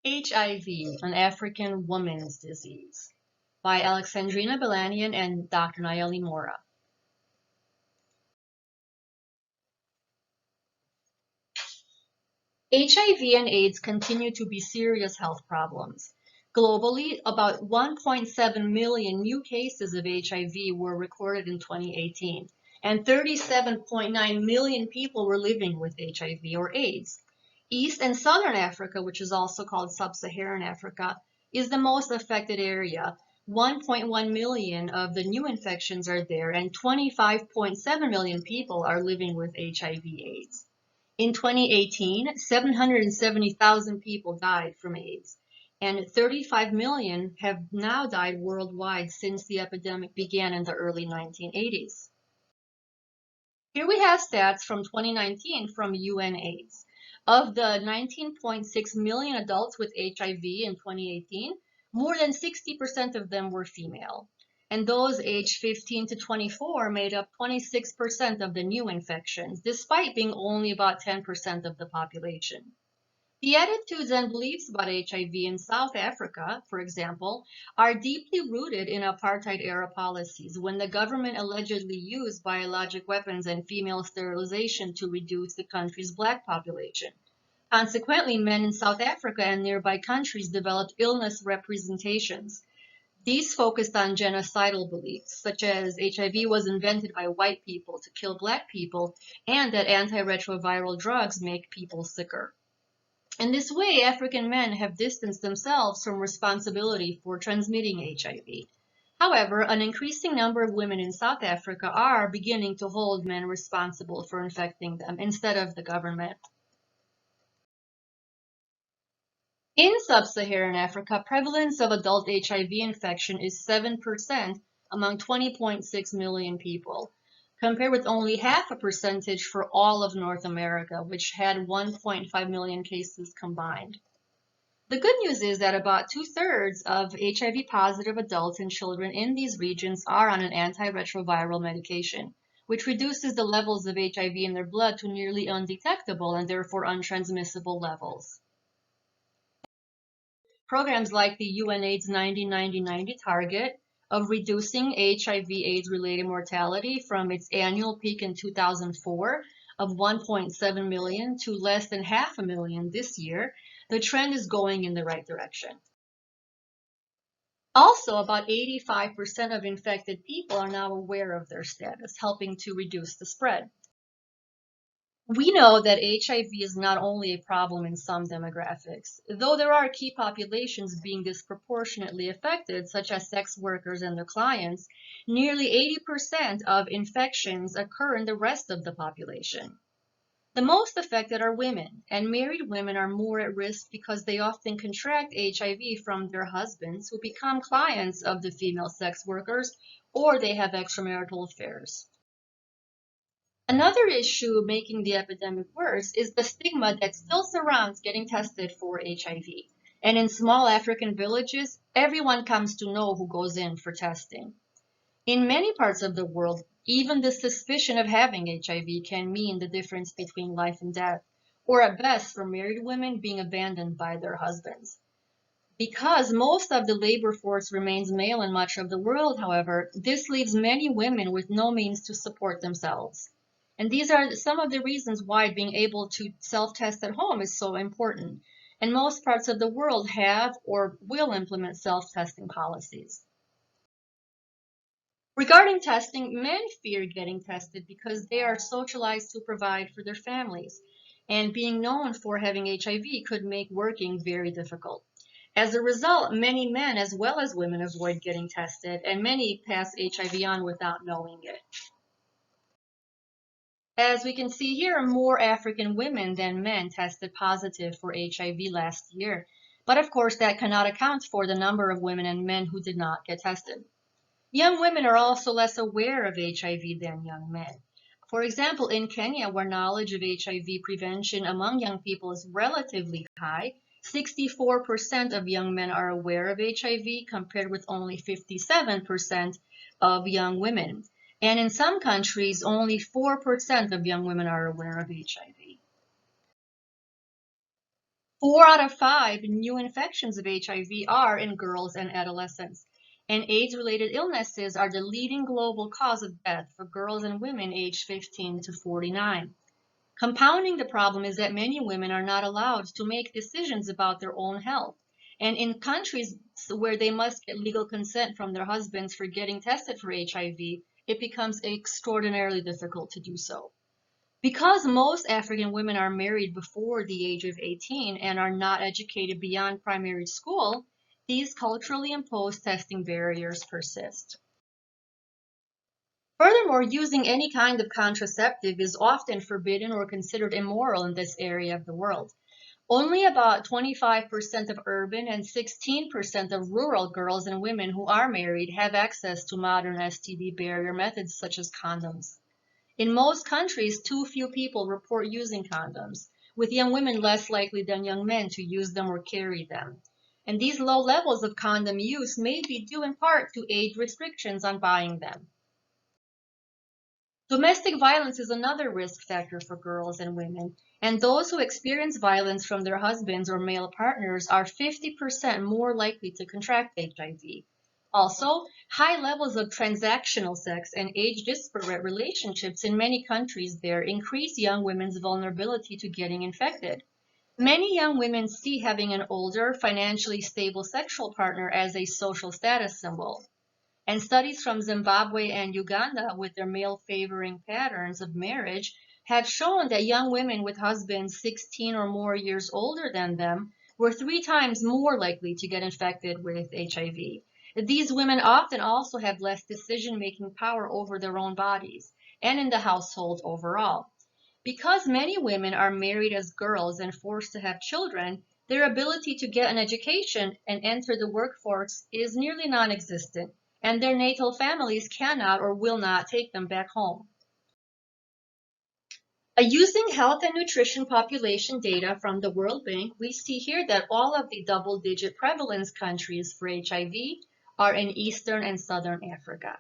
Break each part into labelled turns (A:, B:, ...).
A: HIV, an African woman's disease, by Alexandrina, Balanean, and Dr. Nallely Mora. HIV and AIDS continue to be serious health problems. Globally, about 1.7 million new cases of HIV were recorded in 2018, and 37.9 million people were living with HIV or AIDS. East and Southern Africa, which is also called Sub-Saharan Africa, is the most affected area. 1.1 million of the new infections are there, and 25.7 million people are living with HIV/AIDS. In 2018, 770,000 people died from AIDS, and 35 million have now died worldwide since the epidemic began in the early 1980s. Here we have stats from 2019 from UNAIDS. Of the 19.6 million adults with HIV in 2018, more than 60% of them were female. And those aged 15 to 24 made up 26% of the new infections, despite being only about 10% of the population. The attitudes and beliefs about HIV in South Africa, for example, are deeply rooted in apartheid-era policies when the government allegedly used biologic weapons and female sterilization to reduce the country's black population. Consequently, men in South Africa and nearby countries developed illness representations. These focused on genocidal beliefs, such as HIV was invented by white people to kill black people, and that antiretroviral drugs make people sicker. In this way, African men have distanced themselves from responsibility for transmitting HIV. However, an increasing number of women in South Africa are beginning to hold men responsible for infecting them instead of the government. In sub-Saharan Africa, prevalence of adult HIV infection is 7% among 20.6 million people, compared with only half a percentage for all of North America, which had 1.5 million cases combined. The good news is that about 2/3 of HIV-positive adults and children in these regions are on an antiretroviral medication, which reduces the levels of HIV in their blood to nearly undetectable and therefore untransmissible levels. Programs like the UNAIDS 90-90-90 target of reducing HIV/AIDS-related mortality from its annual peak in 2004 of 1.7 million to less than 500,000 this year, the trend is going in the right direction. Also, about 85% of infected people are now aware of their status, helping to reduce the spread. We know that HIV is not only a problem in some demographics, though there are key populations being disproportionately affected, such as sex workers and their clients. Nearly 80% of infections occur in the rest of the population. The most affected are women, and married women are more at risk because they often contract HIV from their husbands who become clients of the female sex workers, or they have extramarital affairs. Another issue making the epidemic worse is the stigma that still surrounds getting tested for HIV. And in small African villages, everyone comes to know who goes in for testing. In many parts of the world, even the suspicion of having HIV can mean the difference between life and death, or at best for married women being abandoned by their husbands. Because most of the labor force remains male in much of the world, however, this leaves many women with no means to support themselves. And these are some of the reasons why being able to self-test at home is so important. And most parts of the world have or will implement self-testing policies. Regarding testing, men fear getting tested because they are socialized to provide for their families. And being known for having HIV could make working very difficult. As a result, many men as well as women avoid getting tested, and many pass HIV on without knowing it. As we can see here, more African women than men tested positive for HIV last year. But of course, that cannot account for the number of women and men who did not get tested. Young women are also less aware of HIV than young men. For example, in Kenya, where knowledge of HIV prevention among young people is relatively high, 64% of young men are aware of HIV compared with only 57% of young women. And in some countries, only 4% of young women are aware of HIV. 4 out of 5 new infections of HIV are in girls and adolescents, and AIDS-related illnesses are the leading global cause of death for girls and women aged 15 to 49. Compounding the problem is that many women are not allowed to make decisions about their own health, and in countries where they must get legal consent from their husbands for getting tested for HIV, it becomes extraordinarily difficult to do so. Because most African women are married before the age of 18 and are not educated beyond primary school, these culturally imposed testing barriers persist. Furthermore, using any kind of contraceptive is often forbidden or considered immoral in this area of the world. Only about 25% of urban and 16% of rural girls and women who are married have access to modern STD barrier methods such as condoms. In most countries, too few people report using condoms, with young women less likely than young men to use them or carry them. And these low levels of condom use may be due in part to age restrictions on buying them. Domestic violence is another risk factor for girls and women, and those who experience violence from their husbands or male partners are 50% more likely to contract HIV. Also, high levels of transactional sex and age-disparate relationships in many countries there increase young women's vulnerability to getting infected. Many young women see having an older, financially stable sexual partner as a social status symbol. And studies from Zimbabwe and Uganda with their male-favoring patterns of marriage have shown that young women with husbands 16 or more years older than them were 3 times more likely to get infected with HIV. These women often also have less decision-making power over their own bodies and in the household overall. Because many women are married as girls and forced to have children, their ability to get an education and enter the workforce is nearly non-existent, and their natal families cannot or will not take them back home. Using health and nutrition population data from the World Bank, we see here that all of the double-digit prevalence countries for HIV are in Eastern and Southern Africa.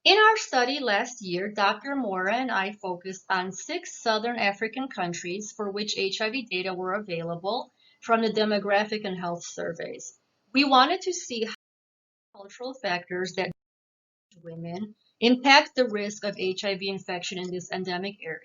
A: In our study last year, Dr. Mora and I focused on 6 Southern African countries for which HIV data were available from the demographic and health surveys. We wanted to see how cultural factors that women impact the risk of HIV infection in this endemic area.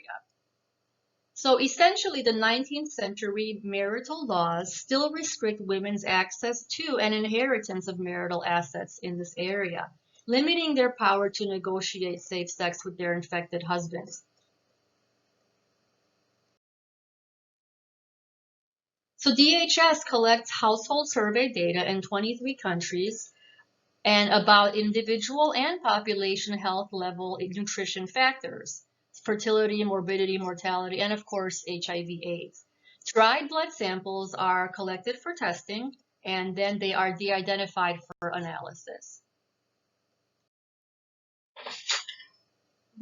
A: So essentially, the 19th century marital laws still restrict women's access to and inheritance of marital assets in this area, limiting their power to negotiate safe sex with their infected husbands. So DHS collects household survey data in 23 countries and about individual and population health level nutrition factors, fertility, morbidity, mortality, and of course, HIV/AIDS. Dried blood samples are collected for testing, and then they are de-identified for analysis.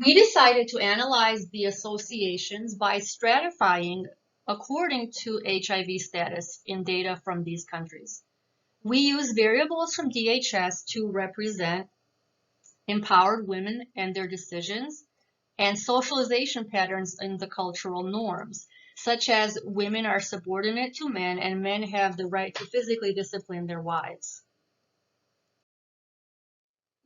A: We decided to analyze the associations by stratifying according to HIV status in data from these countries. We use variables from DHS to represent empowered women and their decisions, and socialization patterns in the cultural norms, such as women are subordinate to men and men have the right to physically discipline their wives.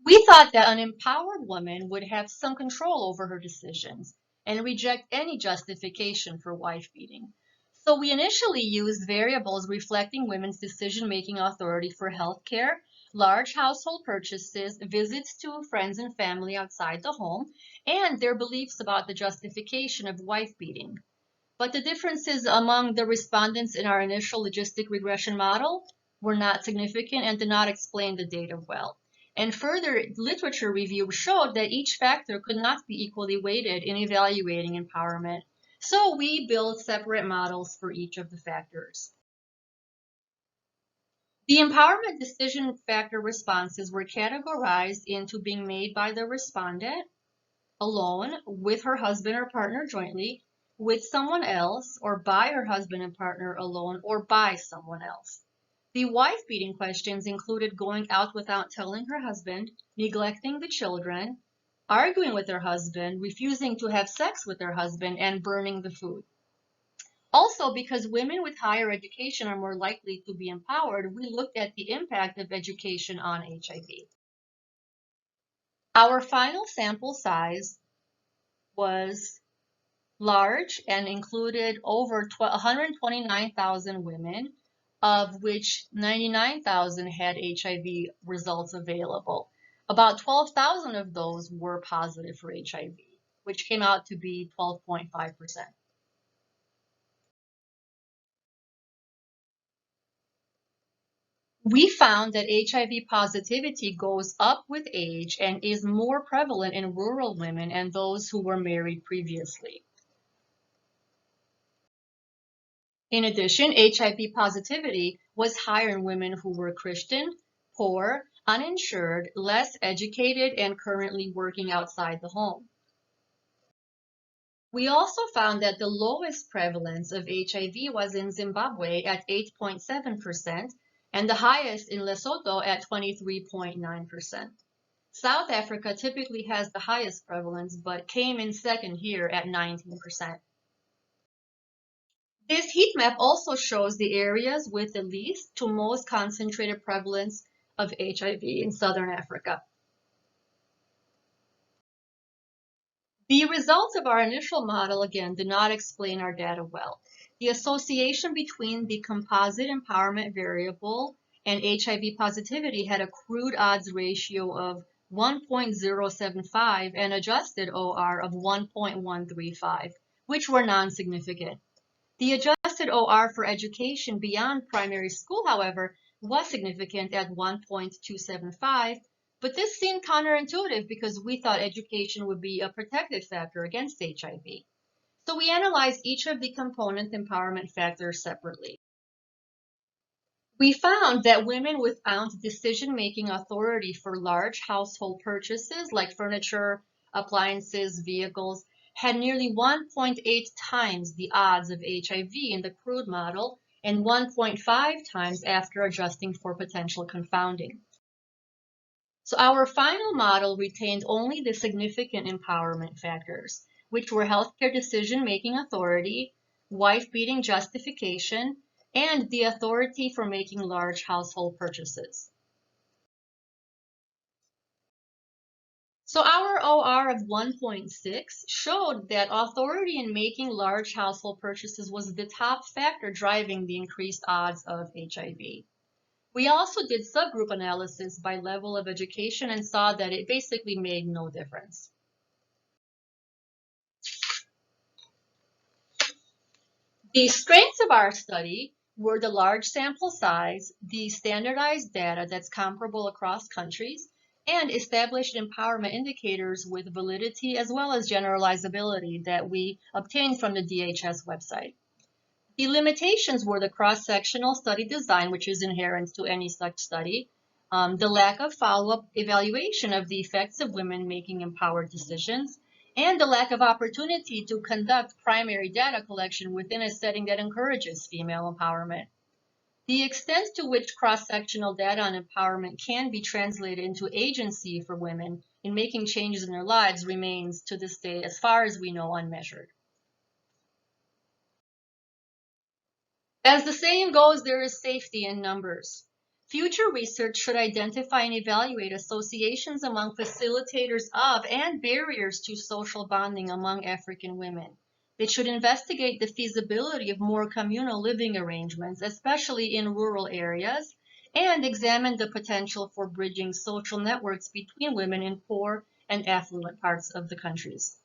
A: We thought that an empowered woman would have some control over her decisions and reject any justification for wife beating. So we initially used variables reflecting women's decision-making authority for healthcare, large household purchases, visits to friends and family outside the home, and their beliefs about the justification of wife beating. But the differences among the respondents in our initial logistic regression model were not significant and did not explain the data well. And further literature review showed that each factor could not be equally weighted in evaluating empowerment. So we built separate models for each of the factors. The empowerment decision factor responses were categorized into being made by the respondent alone, with her husband or partner jointly, with someone else, or by her husband and partner alone, or by someone else. The wife-beating questions included going out without telling her husband, neglecting the children, arguing with her husband, refusing to have sex with her husband, and burning the food. Also, because women with higher education are more likely to be empowered, we looked at the impact of education on HIV. Our final sample size was large and included over 129,000 women, of which 99,000 had HIV results available. About 12,000 of those were positive for HIV, which came out to be 12.5%. We found that HIV positivity goes up with age and is more prevalent in rural women and those who were married previously. In addition, HIV positivity was higher in women who were Christian, poor, uninsured, less educated, and currently working outside the home. We also found that the lowest prevalence of HIV was in Zimbabwe at 8.7%, and the highest in Lesotho at 23.9%. South Africa typically has the highest prevalence, but came in second here at 19%. This heat map also shows the areas with the least to most concentrated prevalence of HIV in Southern Africa. The results of our initial model, again, did not explain our data well. The association between the composite empowerment variable and HIV positivity had a crude odds ratio of 1.075 and adjusted OR of 1.135, which were non-significant. The adjusted OR for education beyond primary school, however, was significant at 1.275, but this seemed counterintuitive because we thought education would be a protective factor against HIV. So we analyzed each of the component empowerment factors separately. We found that women without decision-making authority for large household purchases like furniture, appliances, vehicles, had nearly 1.8 times the odds of HIV in the crude model and 1.5 times after adjusting for potential confounding. So our final model retained only the significant empowerment factors, which were healthcare decision-making authority, wife-beating justification, and the authority for making large household purchases. So our OR of 1.6 showed that authority in making large household purchases was the top factor driving the increased odds of HIV. We also did subgroup analysis by level of education and saw that it basically made no difference. The strengths of our study were the large sample size, the standardized data that's comparable across countries, and established empowerment indicators with validity as well as generalizability that we obtained from the DHS website. The limitations were the cross-sectional study design, which is inherent to any such study, the lack of follow-up evaluation of the effects of women making empowered decisions, and the lack of opportunity to conduct primary data collection within a setting that encourages female empowerment. The extent to which cross-sectional data on empowerment can be translated into agency for women in making changes in their lives remains, to this day, as far as we know, unmeasured. As the saying goes, there is safety in numbers. Future research should identify and evaluate associations among facilitators of and barriers to social bonding among African women. It should investigate the feasibility of more communal living arrangements, especially in rural areas, and examine the potential for bridging social networks between women in poor and affluent parts of the countries.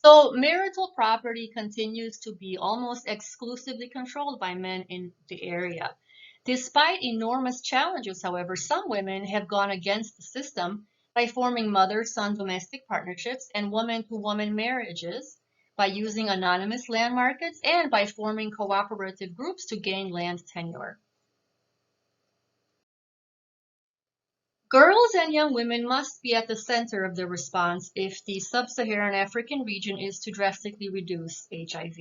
A: So marital property continues to be almost exclusively controlled by men in the area. Despite enormous challenges, however, some women have gone against the system by forming mother-son domestic partnerships and woman-to-woman marriages, by using anonymous land markets, and by forming cooperative groups to gain land tenure. Girls and young women must be at the center of the response if the sub-Saharan African region is to drastically reduce HIV.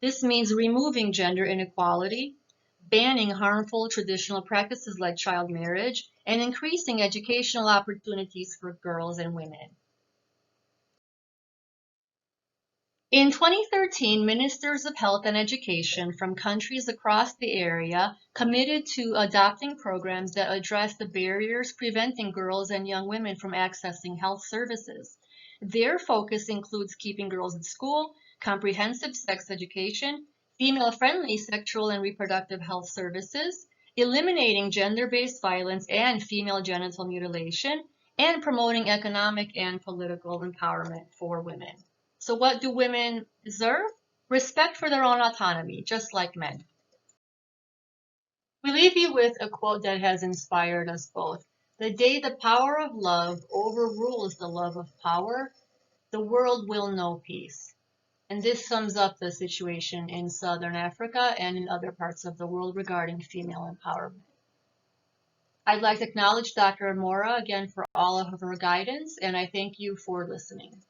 A: This means removing gender inequality, banning harmful traditional practices like child marriage, and increasing educational opportunities for girls and women. In 2013, ministers of health and education from countries across the area committed to adopting programs that address the barriers preventing girls and young women from accessing health services. Their focus includes keeping girls in school, comprehensive sex education, female-friendly sexual and reproductive health services, eliminating gender-based violence and female genital mutilation, and promoting economic and political empowerment for women. So what do women deserve? Respect for their own autonomy, just like men. We leave you with a quote that has inspired us both. The day the power of love overrules the love of power, the world will know peace. And this sums up the situation in Southern Africa and in other parts of the world regarding female empowerment. I'd like to acknowledge Dr. Mora again for all of her guidance, and I thank you for listening.